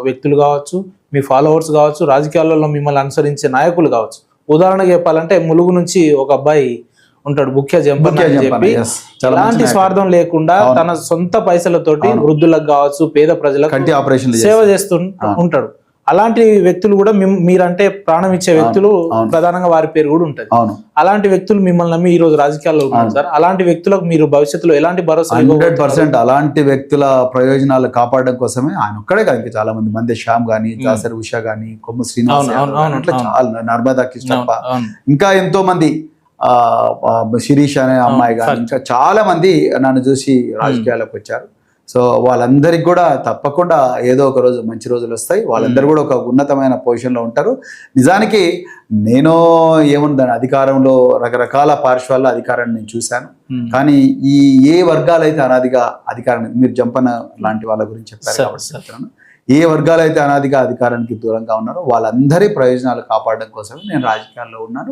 వ్యక్తులు కావచ్చు, మీ ఫాలోవర్స్ కావచ్చు, రాజకీయాలలో మిమ్మల్ని అనుసరించే నాయకులు కావచ్చు. ఉదాహరణకు చెప్పాలంటే ములుగు నుంచి ఒక అబ్బాయి ఉంటాడు, బుక్యా జంపన్న అని చెప్పి, ఎలాంటి స్వార్థం లేకుండా తన సొంత పైసలతోటి వృద్ధులకు కావచ్చు, పేద ప్రజలకు సేవ చేస్తూ ఉంటాడు. అలాంటి వ్యక్తులు కూడా మీరంటే ప్రాణం ఇచ్చే వ్యక్తులు, ప్రధానంగా వారి పేరు కూడా ఉంటుంది. అలాంటి వ్యక్తులు మిమ్మల్ని నమ్మి ఈ రోజు రాజకీయాల్లో ఉన్నారు సార్. అలాంటి వ్యక్తులకు మీరు భవిష్యత్తులో ఎలాంటి భరోసా? 100% అలాంటి వ్యక్తుల ప్రయోజనాలు కాపాడడం కోసమే ఆయన ఒక్కడే కాదు, ఇంకా చాలా మంది, మంది శ్యామ్ గానీ, దాసరి ఉషా గానీ, కొమ్ము శ్రీనివాస్, చాలా నర్మదా కిష్టప్ప, ఇంకా ఎంతో మంది, శిరీష్ అనే అమ్మాయి గానీ, ఇంకా చాలా మంది నన్ను చూసి రాజకీయాల్లోకి వచ్చారు. సో వాళ్ళందరికీ కూడా తప్పకుండా ఏదో ఒక రోజు మంచి రోజులు వస్తాయి. వాళ్ళందరూ కూడా ఒక ఉన్నతమైన పొజిషన్లో ఉంటారు. నిజానికి నేను ఏముందని అధికారంలో రకరకాల పార్శ్వాల్లో అధికారాన్ని నేను చూశాను. కానీ ఏ వర్గాలైతే అనాదిగా అధికారాన్ని, మీరు జంపన్న లాంటి వాళ్ళ గురించి చెప్పారు కాబట్టి చెప్తున్నాను, ఏ వర్గాలైతే అనాదిగా అధికారానికి దూరంగా ఉన్నారో వాళ్ళందరి ప్రయోజనాలు కాపాడడం కోసమే నేను రాజకీయాల్లో ఉన్నాను.